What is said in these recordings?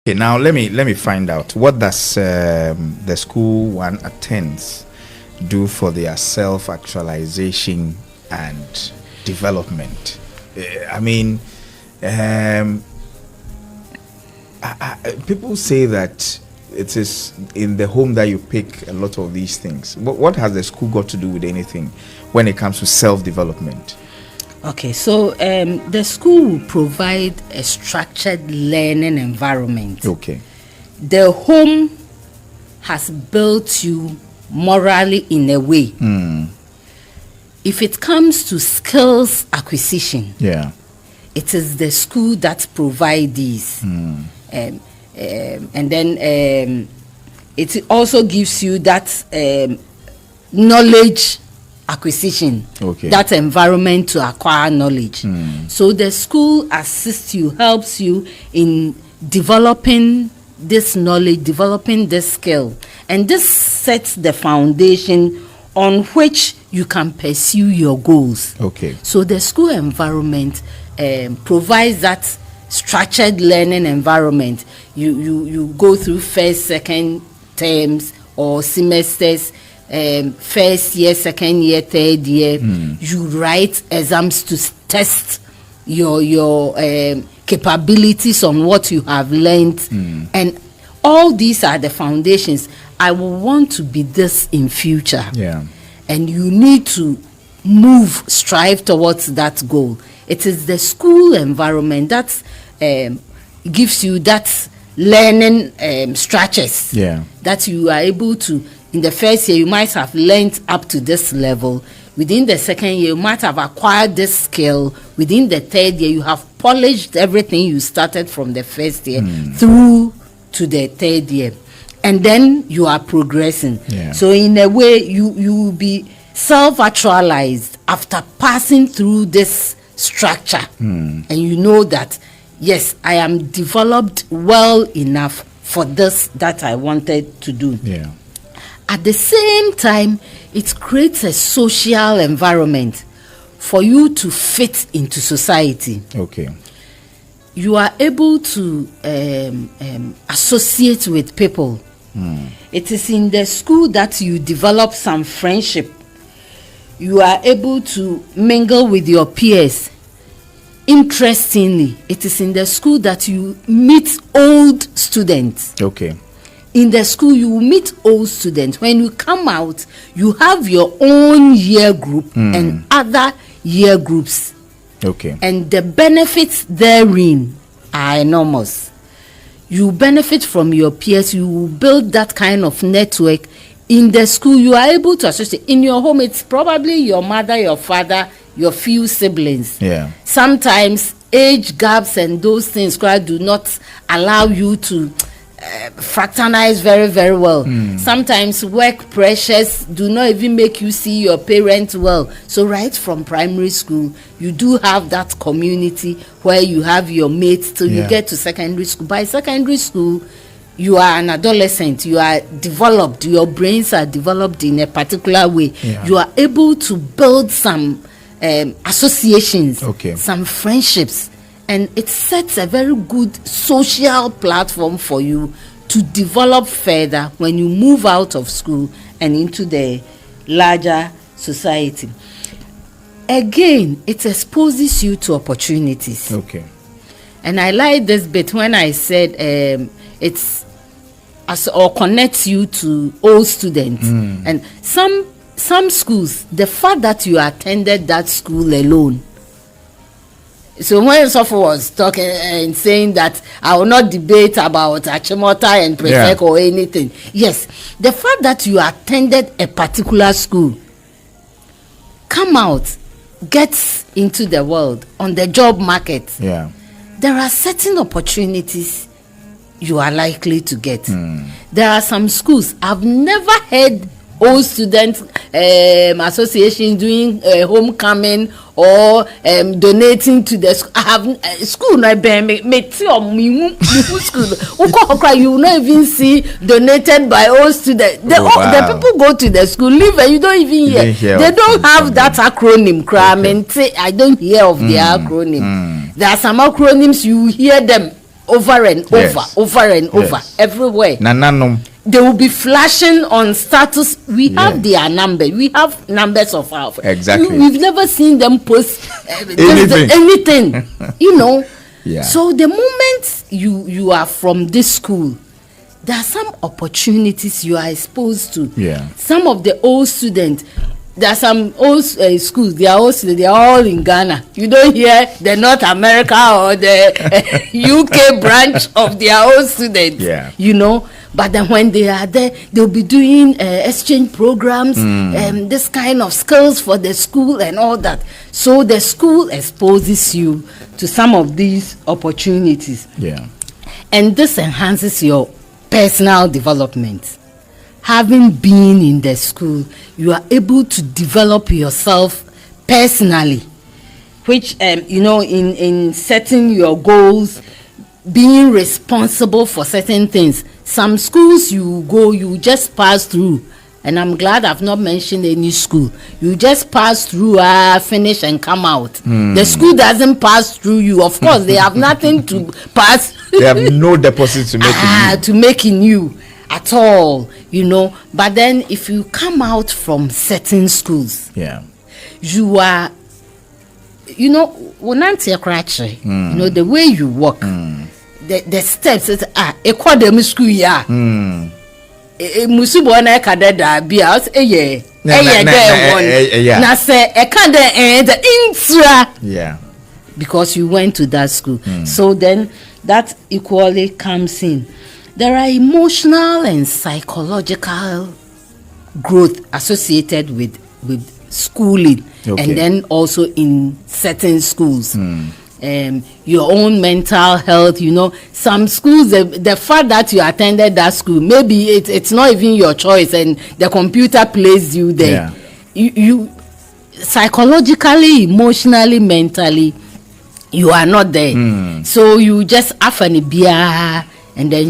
Okay, now let me find out, what does the school one attends do for their self-actualization and development? I mean, people say that it is in the home that you pick a lot of these things. What has the school got to do with anything when it comes to self-development? Okay, so the school will provide a structured learning environment. Okay. The home has built you morally in a way. If it comes to skills acquisition, it is the school that provide these. And then it also gives you that knowledge acquisition, that environment to acquire knowledge. So the school assists you, helps you in developing this knowledge, developing this skill, and this sets the foundation on which you can pursue your goals. So the school environment provides that structured learning environment. You go through first, second terms or semesters, first year, second year, third year. You write exams to test your capabilities on what you have learned, and all these are the foundations. I will want to be this in future, and you need to strive towards that goal. It is the school environment that gives you that learning structures that you are able to. In the first year, you might have learned up to this level. Within the second year, you might have acquired this skill. Within the third year, you have polished everything you started from the first year through to the third year. And then you are progressing. So in a way, you will be self-actualized after passing through this structure. And you know that, yes, I am developed well enough for this that I wanted to do. At the same time, it creates a social environment for you to fit into society. You are able to associate with people. It is in the school that you develop some friendship. You are able to mingle with your peers. Interestingly, it is in the school that you meet old students. In the school, you will meet old students. When you come out, you have your own year group and other year groups. And the benefits therein are enormous. You benefit from your peers. You will build that kind of network. In the school, you are able to associate. In your home, it's probably your mother, your father, your few siblings. Sometimes age gaps and those things do not allow you to fraternize very, very well. Sometimes work pressures do not even make you see your parents well. So right from primary school, you do have that community where you have your mates till you get to secondary school. By secondary school, you are an adolescent. You are developed. Your brains are developed in a particular way. You are able to build some associations, some friendships. And it sets a very good social platform for you to develop further when you move out of school and into the larger society. Again, it exposes you to opportunities. And I like this bit when I said it's or connects you to old students. And some schools, the fact that you attended that school alone. So when Sopho was talking and saying that I will not debate about Achimota and Prefect or anything. Yes, the fact that you attended a particular school, come out, get into the world, on the job market. There are certain opportunities you are likely to get. There are some schools, I've never heard old student association doing homecoming or donating to the school. I have school no school. You will not even see donated by old students. The people go to the school, leave, and you don't even hear. They don't have that acronym. I don't hear of the acronym. There are some acronyms, you hear them over and over everywhere. They will be flashing on status. We have their number. We have numbers of our. Exactly. We've never seen them post anything. Yeah. So the moment you are from this school, there are some opportunities you are exposed to. Yeah. Some of the old students. There are some old schools. They are all in Ghana. You don't hear the North America or the UK branch of their old students. Yeah. But then when they are there, they'll be doing exchange programs, this kind of skills for the school and all that. So the school exposes you to some of these opportunities. Yeah. And this enhances your personal development. Having been in the school, you are able to develop yourself personally, which, in setting your goals, being responsible for certain things. Some schools you just pass through, and I'm glad I've not mentioned any school. You just pass through, finish and come out. The school doesn't pass through you. Of course, they have nothing to pass. They have no deposit to make in you. To make in you at all, But then if you come out from certain schools, you are, the way you walk, the steps, academy school, musubo na kadada bia na say the intra, because you went to that school. So then that equally comes in. There are emotional and psychological growth associated with schooling, and then also in certain schools. Your own mental health, some schools, the fact that you attended that school, maybe it's not even your choice and the computer placed you there. You psychologically, emotionally, mentally, you are not there. So you just afanibia. And then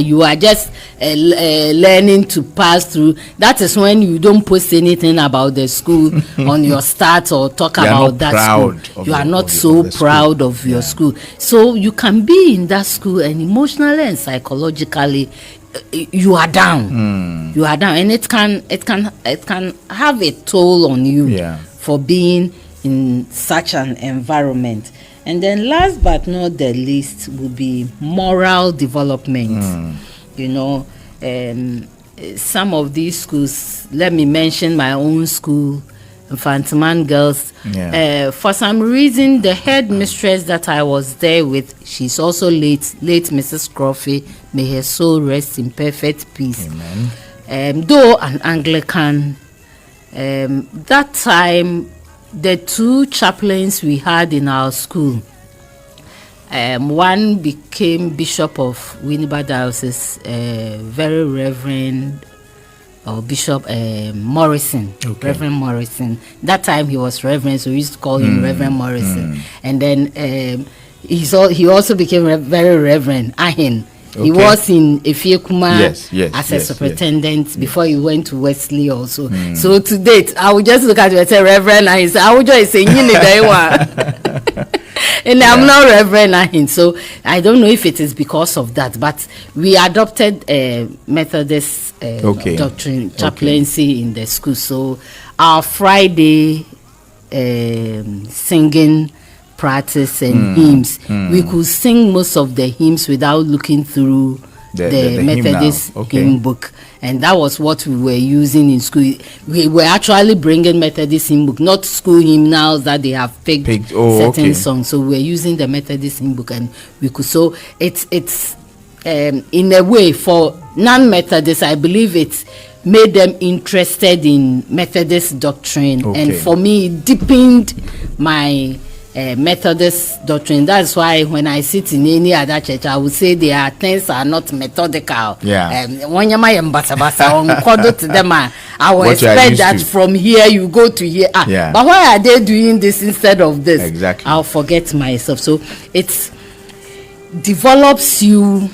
you are just learning to pass through. That is when you don't post anything about the school on your start or talk about that school. You are not so proud of your school. So you can be in that school and emotionally and psychologically you are down. You are down, and it can have a toll on you for being in such an environment. And then last but not the least would be moral development. Some of these schools, let me mention my own school, Infantiman Girls. For some reason, the headmistress that I was there with, she's also late Mrs. Crawford, may her soul rest in perfect peace. Though an Anglican, that time, the two chaplains we had in our school, one became Bishop of Winneba Diocese, very Reverend Bishop Morrison, Reverend Morrison. That time he was Reverend, so we used to call him Reverend Morrison. And then he also became very Reverend Ahin. He was in Efiekuma as a superintendent before he went to Wesley also. So to date, I would just look at you and say Reverend Ahin. I would just say and I'm not Reverend Ahin. So I don't know if it is because of that, but we adopted Methodist Doctrine chaplaincy in the school. So our Friday singing practice and hymns, we could sing most of the hymns without looking through the Methodist hymn book, and that was what we were using in school. We were actually bringing Methodist hymn book, not school hymnals that they have picked certain songs. So we were using the Methodist hymn book, and we could. So it's in a way for non-Methodists, I believe it's made them interested in Methodist doctrine, and for me, it deepened my Methodist doctrine. That's why when I sit in any other church, I would say their things are not methodical. When you to them, I will expect that from here you go to here. But why are they doing this instead of this? Exactly. I'll forget myself. So it develops you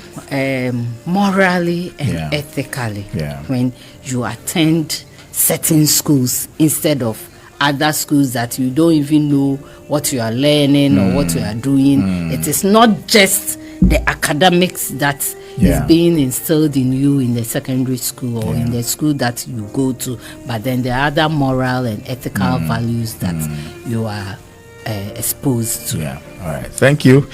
morally and ethically when you attend certain schools instead of other schools that you don't even know what you are learning or what you are doing. It is not just the academics that is being instilled in you in the secondary school or in the school that you go to, but then there are other moral and ethical values that you are exposed to. Yeah. All right. Thank you.